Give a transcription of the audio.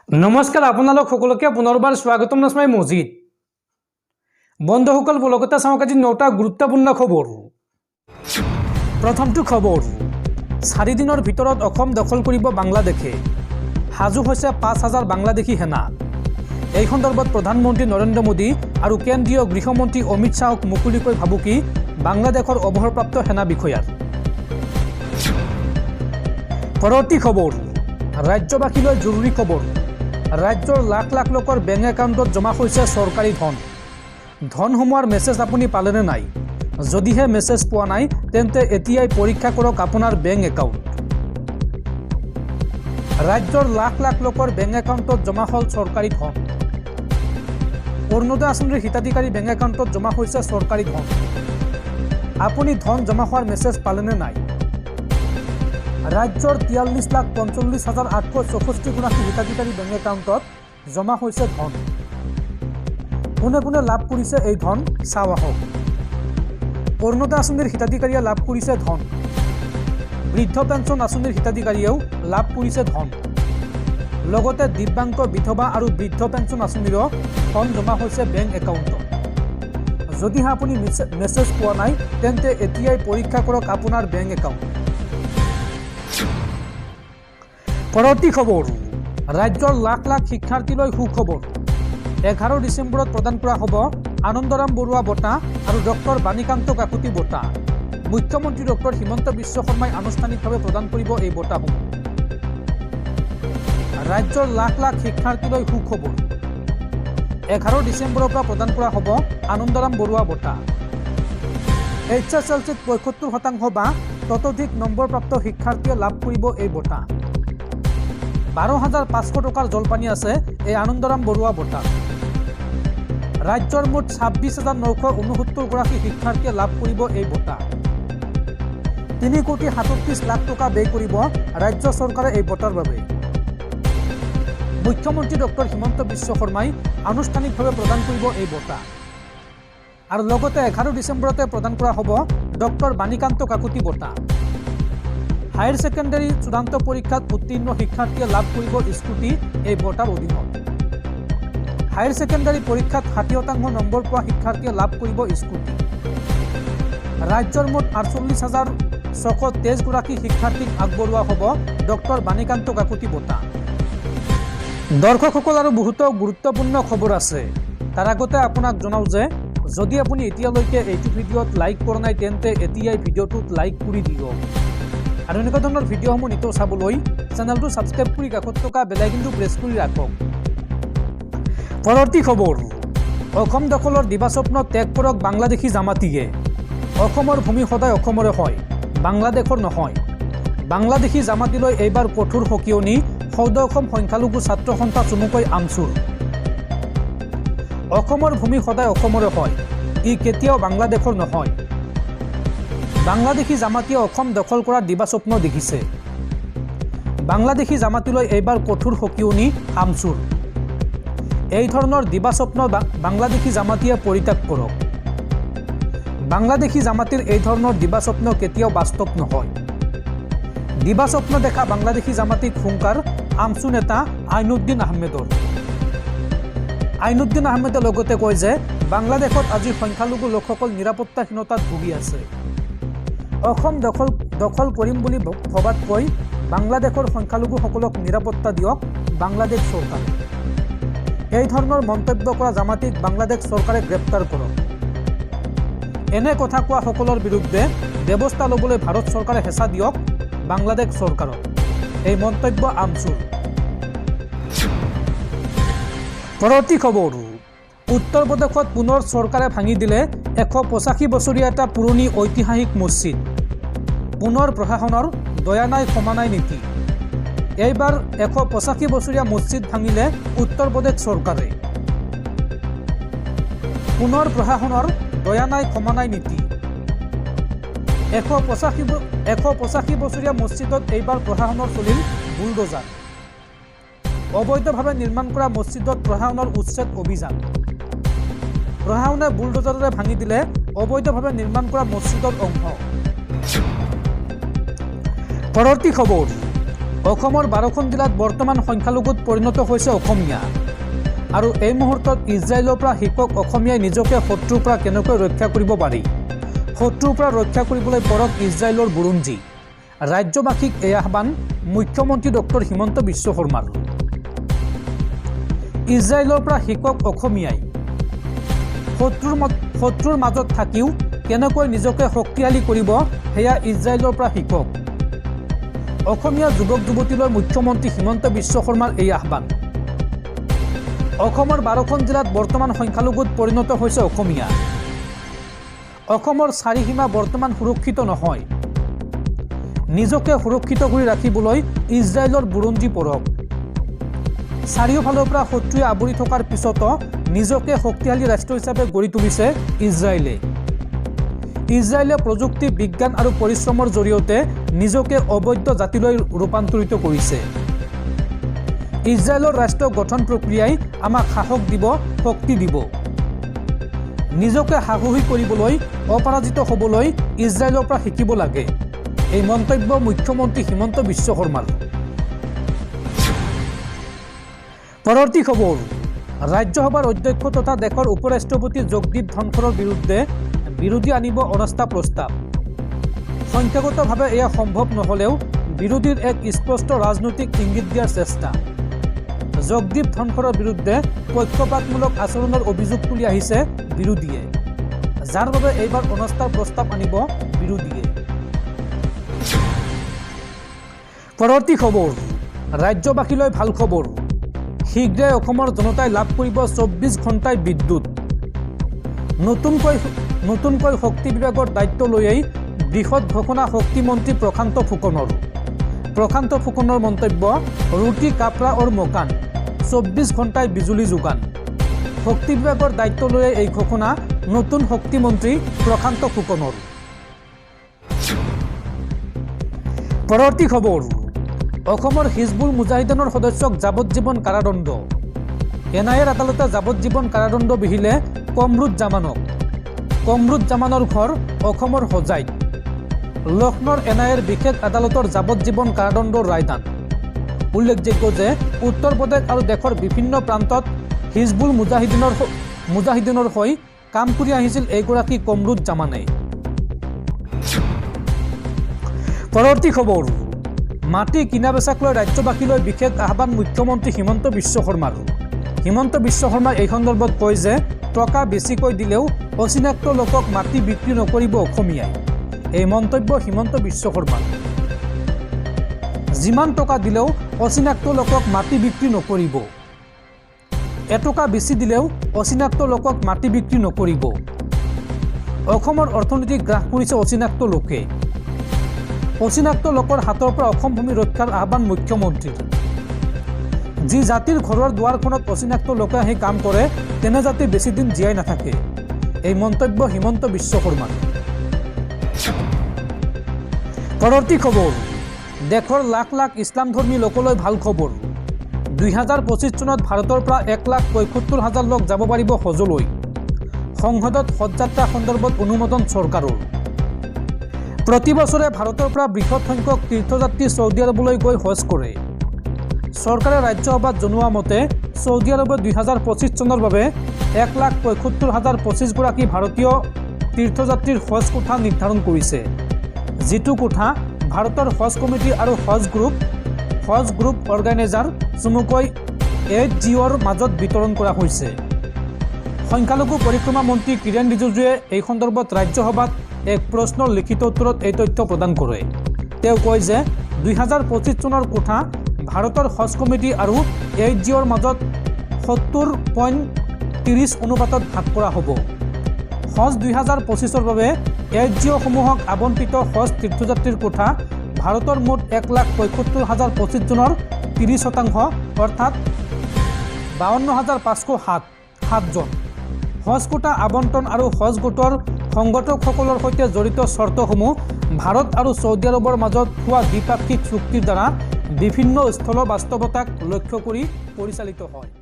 নমস্কাৰ আপোনালোক সকলোকে পুনৰবাৰ স্বাগতম নাছমাই মজিদ বন্ধুসকল বলকতে চাওক আজি 9টা গুৰুত্বপূৰ্ণ খবৰ। প্ৰথমটো খবৰ, 4 দিনৰ ভিতৰত অসম দখল কৰিব বাংলাদেশে, সাজু হৈছে 5000 বাংলাদেশী সেনা। এই সন্দৰ্ভত প্ৰধানমন্ত্ৰী নৰেন্দ্ৰ মোদী আৰু কেন্দ্ৰীয় গৃহমন্ত্ৰী অমিত শ্বাহক মুকলিকৈ ভাবুকি বাংলাদেশৰ অৱসৰপ্ৰাপ্ত সেনা বিষয়াৰ। পৰৱৰ্তী খবৰ, ৰাজ্যবাসীলৈ জৰুৰী খবৰ, ৰাজ্যৰ লাখ লাখ লোকৰ বেংক একাউণ্টত জমা হৈছে চৰকাৰী ধন। ধন সোমোৱাৰ মেছেজ আপুনি পালেনে নাই? যদিহে মেছেজ পোৱা নাই তেন্তে এতিয়াই পৰীক্ষা কৰক আপোনাৰ বেংক একাউণ্ট। ৰাজ্যৰ লাখ লাখ লোকৰ বেংক একাউণ্টত জমা হ'ল চৰকাৰী ধন। অৰুণোদয় আঁচনিৰ হিতাধিকাৰী বেংক একাউণ্টত জমা হৈছে চৰকাৰী ধন। আপুনি ধন জমা হোৱাৰ মেছেজ পালেনে নাই? ৰাজ্যৰ 43,45,864 গৰাকী হিতাধিকাৰী বেংক একাউণ্টত জমা হৈছে ধন। কোনে কোনে লাভ কৰিছে এই ধন চাওঁ আহক। অৰুণোদয় আঁচনিৰ হিতাধিকাৰীয়ে লাভ কৰিছে ধন। বৃদ্ধ পেঞ্চন আঁচনিৰ হিতাধিকাৰীয়েও লাভ কৰিছে ধন। লগতে দিব্যাংগ, বিধৱা আৰু বৃদ্ধ পেঞ্চন আঁচনিৰো ধন জমা হৈছে বেংক একাউণ্টত। যদিহে আপুনি মেছেজ পোৱা নাই তেন্তে এতিয়াই পৰীক্ষা কৰক আপোনাৰ বেংক একাউণ্ট। পৰৱৰ্তী খবৰ, ৰাজ্যৰ লাখ লাখ শিক্ষাৰ্থীলৈ সুখবৰ। 11 ডিচেম্বৰত প্ৰদান কৰা হ'ব আনন্দৰাম বৰুৱা বঁটা আৰু ডক্টৰ বাণীকান্ত কাকতি বঁটা। মুখ্যমন্ত্ৰী ডক্টৰ হিমন্ত বিশ্ব শৰ্মাই আনুষ্ঠানিকভাৱে প্ৰদান কৰিব এই বঁটাসমূহ। ৰাজ্যৰ লাখ লাখ শিক্ষাৰ্থীলৈ সুখবৰ। 11 ডিচেম্বৰৰ পৰা প্ৰদান কৰা হ'ব আনন্দৰাম বৰুৱা বঁটা। HSLCত 75% বা ততোধিক নম্বৰপ্ৰাপ্ত শিক্ষাৰ্থীয়ে লাভ কৰিব এই বঁটা। 12,500 টকাৰ জলপানী আছে এই আনন্দৰাম বৰুৱা বঁটা। ৰাজ্যৰ মুঠ 26,969 গৰাকী শিক্ষাৰ্থীয়ে লাভ কৰিব এই বঁটা। 3,37 লাখ টকা ব্যয় কৰিব ৰাজ্য চৰকাৰে এই বঁটাৰ বাবে। মুখ্যমন্ত্ৰী ডক্টৰ হিমন্ত বিশ্ব শৰ্মাই আনুষ্ঠানিকভাৱে প্ৰদান কৰিব এই বঁটা। আৰু লগতে 11 ডিচেম্বৰতে প্ৰদান কৰা হ'ব ডক্টৰ বাণীকান্ত কাকতি বঁটা। হায়াৰ ছেকেণ্ডাৰী চূড়ান্ত পৰীক্ষাত উত্তীৰ্ণ শিক্ষাৰ্থীয়ে লাভ কৰিব স্কুটি এই বঁটাৰ অধীনত। হায়াৰ ছেকেণ্ডাৰী পৰীক্ষাত 60% নম্বৰ পোৱা শিক্ষাৰ্থীয়ে লাভ কৰিব স্কুটি। ৰাজ্যৰ মুঠ 48,623 গৰাকী শিক্ষাৰ্থীক আগবঢ়োৱা হ'ব ডক্টৰ বাণীকান্ত কাকতি বঁটা। দৰ্শকসকল আৰু বহুতো গুৰুত্বপূৰ্ণ খবৰ আছে। তাৰ আগতে আপোনাক জনাওঁ যে যদি আপুনি এতিয়ালৈকে এইটো ভিডিঅ'ত লাইক কৰা নাই তেন্তে এতিয়াই ভিডিঅ'টোত লাইক কৰি দিয়ক। আৰু এনেকুৱা ধৰণৰ ভিডিঅ'সমূহ নিতৌ চাবলৈ চেনেলটো ছাবস্ক্ৰাইব কৰি কাষত থকা বেল আইকনটো প্ৰেছ কৰি ৰাখক। পৰৱৰ্তী খবৰ, অসম দখলৰ দিবাস্বপ্ন ত্যাগ কৰক বাংলাদেশী জামাতীয়ে। অসমৰ ভূমি সদায় অসমৰে হয়, বাংলাদেশৰ নহয়। বাংলাদেশী জামাতীলৈ এইবাৰ কঠোৰ সকিয়নি, সৌদ অসম সংখ্যালঘু ছাত্ৰ সন্থা চমুকৈ আমচুৰ। অসমৰ ভূমি সদায় অসমৰে হয়, ই কেতিয়াও বাংলাদেশৰ নহয়। বাংলাদেশী জামাতীয়ে অসম দখল কৰাৰ দিবাস্বপ্ন দেখিছে। বাংলাদেশী জামাতীলৈ এইবাৰ কঠোৰ সকিয়নি, আমচুৰ। এই ধৰণৰ দিবাস্বপ্ন বাংলাদেশী জামাতীয়ে পৰিত্যাগ কৰক। বাংলাদেশী জামাতীৰ এই ধৰণৰ দিবাস্বপ্ন কেতিয়াও বাস্তৱ নহয়। দিবাস্বপ্ন দেখা বাংলাদেশী জামাতীক হুংকাৰ আমচু নেতা আইনুদ্দিন আহমেদৰ। আইনুদ্দিন আহমেদে লগতে কয় যে বাংলাদেশত আজি সংখ্যালঘু লোকসকল নিৰাপত্তাহীনতাত ভুগি আছে। অসম দখল কৰিম বুলি ভবাতকৈ বাংলাদেশৰ সংখ্যালঘুসকলক নিৰাপত্তা দিয়ক বাংলাদেশ চৰকাৰে। এই ধৰণৰ মন্তব্য কৰা জামাতীক বাংলাদেশ চৰকাৰে গ্ৰেপ্তাৰ কৰক। এনে কথা কোৱা সকলৰ বিৰুদ্ধে ব্যৱস্থা ল'বলৈ ভাৰত চৰকাৰে হেঁচা দিয়ক বাংলাদেশ চৰকাৰক। এই মন্তব্য আমচুৰ। পৰৱৰ্তী খবৰ, উত্তৰ প্ৰদেশত পুনৰ চৰকাৰে ভাঙি দিলে 185 বছৰীয়া এটা পুৰণি ঐতিহাসিক মছজিদ। পুনৰ প্ৰশাসনৰ দয়া নাই ক্ষমা নাই নীতি। এইবাৰ 185 বছৰীয়া মছজিদ ভাঙিলে উত্তৰ প্ৰদেশ চৰকাৰে। পুনৰ প্ৰশাসনৰ দয়া নাই ক্ষমা নাই নীতি। 185 বছৰীয়া মছজিদত এইবাৰ প্ৰশাসনৰ চলিল বুলডোজাৰ। অবৈধভাৱে নিৰ্মাণ কৰা মছজিদত প্ৰশাসনৰ উচ্ছেদ অভিযান। প্ৰশাসনে বুলডোজাৰেৰে ভাঙি দিলে অবৈধভাৱে নিৰ্মাণ কৰা মছজিদৰ অংশ। পৰৱৰ্তী খবৰ, অসমৰ 12খন জিলাত বৰ্তমান সংখ্যালঘুত পৰিণত হৈছে অসমীয়া আৰু এই মুহূৰ্তত ইজৰাইলৰ পৰা শিকক অসমীয়াই নিজকে শত্ৰুৰ পৰা কেনেকৈ ৰক্ষা কৰিব পাৰি। শত্ৰুৰ পৰা ৰক্ষা কৰিবলৈ পৰক ইজৰাইলৰ বুৰঞ্জী। ৰাজ্যবাসীক এই আহ্বান মুখ্যমন্ত্ৰী ডক্টৰ হিমন্ত বিশ্ব শৰ্মাৰ। ইজৰাইলৰ পৰা শিকক অসমীয়াই। শত্ৰুৰ মাজত থাকিও কেনেকৈ নিজকে শক্তিশালী কৰিব সেয়া ইজৰাইলৰ পৰা শিকক। অসমীয়া যুৱক যুৱতীলৈ মুখ্যমন্ত্ৰী হিমন্ত বিশ্ব শৰ্মাৰ এই আহ্বান। অসমৰ 12খন জিলাত বৰ্তমান সংখ্যালঘুত পৰিণত হৈছে অসমীয়া। অসমৰ চাৰিসীমা বৰ্তমান সুৰক্ষিত নহয়। নিজকে সুৰক্ষিত কৰি ৰাখিবলৈ ইজৰাইলৰ বুৰঞ্জী পঢ়ক। চাৰিওফালৰ পৰা শত্ৰুৱে আৱৰি থকাৰ পিছতো নিজকে শক্তিশালী ৰাষ্ট্ৰ হিচাপে গঢ়ি তুলিছে ইজৰাইলে। ইজৰাইলে প্ৰযুক্তি, বিজ্ঞান আৰু পৰিশ্ৰমৰ জৰিয়তে নিজকে অবৈধ জাতিলৈ ৰূপান্তৰিত কৰিছে। ইজৰাইলৰ ৰাষ্ট্ৰ গঠন প্ৰক্ৰিয়াই আমাক সাহস দিব, শক্তি দিব। নিজকে সাহসী কৰিবলৈ, অপৰাজিত হ'বলৈ ইজৰাইলৰ পৰা শিকিব লাগে। এই মন্তব্য মুখ্যমন্ত্ৰী হিমন্ত বিশ্ব শৰ্মাৰ। পৰৱৰ্তী খবৰ, ৰাজ্যসভাৰ অধ্যক্ষ তথা দেশৰ উপৰাষ্ট্ৰপতি জগদীপ ধনখৰৰ বিৰুদ্ধে বিৰোধী আনিব অনাস্থা প্ৰস্তাৱ। সংখ্যাগতভাৱে এয়া সম্ভৱ নহ'লেও বিৰোধীৰ এক স্পষ্ট ৰাজনৈতিক ইংগিত দিয়াৰ চেষ্টা। জগদীপ ধনখৰৰ বিৰুদ্ধে পক্ষপাতমূলক আচৰণৰ অভিযোগ তুলি আহিছে বিৰোধীয়ে, যাৰ বাবে এইবাৰ অনাস্থাৰ প্ৰস্তাৱ আনিব বিৰোধীয়ে। পৰৱৰ্তী খবৰ, ৰাজ্যবাসীলৈ ভাল খবৰ। শীঘ্ৰে অসমৰ জনতাই লাভ কৰিব 24 ঘণ্টাই বিদ্যুৎ। নতুনকৈ শক্তি বিভাগৰ দায়িত্ব লৈয়েই বৃহৎ ঘোষণা শক্তিমন্ত্ৰী প্ৰশান্ত ফুকনৰ। প্ৰশান্ত ফুকনৰ মন্তব্য, ৰুটি কাপড়া और মকান, 24 ঘণ্টাই বিজুলী যোগান। শক্তি বিভাগৰ দায়িত্ব লৈয়ে এই ঘোষণা নতুন শক্তিমন্ত্ৰী প্ৰশান্ত ফুকনৰ। পৰৱৰ্তী খবৰ, অসমৰ হিজবুল মুজাহিদিনৰ সদস্যক যাৱজ্জীৱন কাৰাদণ্ড। এনআইএৰ আদালতে যাৱজ্জীৱন কাৰাদণ্ড বিহিলে কমৰুজ্জামানক। কমৰুজ্জামানৰ ঘৰ অসমৰ হোজাইত। লক্ষ্ণৌৰ এনআইএৰ বিশেষ আদালতৰ যাৱজ্জীৱন কাৰাদণ্ডৰ ৰায়দান। উল্লেখযোগ্য যে উত্তৰ প্ৰদেশ আৰু দেশৰ বিভিন্ন প্ৰান্তত হিজবুল মুজাহিদিনৰ হৈ কাম কৰি আহিছিল এইগৰাকী কমৰুজ্জামানে। পৰৱৰ্তী খবৰ, মাটি কিনা বেচাক লৈ ৰাজ্যবাসীলৈ বিশেষ আহ্বান মুখ্যমন্ত্ৰী হিমন্ত বিশ্ব শৰ্মাৰ। হিমন্ত বিশ্ব শৰ্মাই এই সন্দৰ্ভত কয় যে টকা বেছিকৈ দিলেও অচিনাক্ত লোকক মাটি বিক্ৰী নকৰিব অসমীয়াই। এই মন্তব্য হিমন্ত বিশ্ব শৰ্মাৰ। যিমান টকা দিলেও অচিনাক্ত লোকক মাটি বিক্ৰী নকৰিব। এটকা বেছি দিলেও অচিনাক্ত লোকক মাটি বিক্ৰী নকৰিব। অসমৰ অৰ্থনীতি গ্ৰাস কৰিছে অচিনাক্ত লোকে। অচিনাক্ত লোকৰ হাতৰ পৰা অসম ভূমি ৰক্ষাৰ আহ্বান মুখ্যমন্ত্ৰীৰ। যি জাতিৰ ঘৰৰ দুৱাৰখনত অচিনাক্ত লোকে আহি কাম কৰে তেনে জাতি বেছিদিন জীয়াই নাথাকে। এই মন্তব্য হিমন্ত বিশ্ব শৰ্মাৰ। পৰৱৰ্তী খবৰ, দেশৰ লাখ লাখ ইছলামধৰ্মী লোকলৈ ভাল খবৰ। 2025 চনত ভাৰতৰ পৰা 1,75,000 লোক যাব পাৰিব হজলৈ। সংসদত হজযাত্ৰা সন্দৰ্ভত অনুমোদন চৰকাৰৰ। প্ৰতি বছৰে ভাৰতৰ পৰা বৃহৎ সংখ্যক তীৰ্থযাত্ৰী ছৌদি আৰৱলৈ গৈ হজ কৰে। চৰকাৰে ৰাজ্যসভাত জনোৱা মতে ছৌদি আৰৱে 2025 চনৰ বাবে 1,75,025 গৰাকী ভাৰতীয় তীৰ্থযাত্ৰীৰ হজ কোঠা নিৰ্ধাৰণ কৰিছে। যিটো কোঠা ভাৰতৰ হজ কমিটি আৰু হজ গ্ৰুপ অৰ্গেনাইজাৰ চমুকৈ HGOৰ মাজত বিতৰণ কৰা হৈছে। সংখ্যালঘু পৰিক্ৰমা মন্ত্ৰী কিৰেণ ৰিজিজুৱে এই সন্দৰ্ভত ৰাজ্যসভাত এক প্ৰশ্নৰ লিখিত উত্তৰত এই তথ্য প্ৰদান কৰে। তেওঁ কয় যে 2025 চনৰ কোঠা ভাৰতৰ হজ কমিটি আৰু HGOৰ মাজত 70.30 অনুপাতত ভাগ কৰা হ'ব। হজ 2025ৰ বাবে HGOসমূহক আবণ্টিত হজ তীৰ্থযাত্ৰীৰ কোঠা ভাৰতৰ মুঠ 1,75,025 জনৰ 30%, অৰ্থাৎ 52,507 জন। হজ কোটা আবণ্টন আৰু হজ গোটৰ সংগঠকসকলৰ সৈতে জড়িত চৰ্তসমূহ ভাৰত আৰু ছৌদি আৰৱৰ মাজত হোৱা দ্বিপাক্ষিক চুক্তিৰ দ্বাৰা বিভিন্ন স্থল বাস্তৱতাক লক্ষ্য কৰি পৰিচালিত হয়।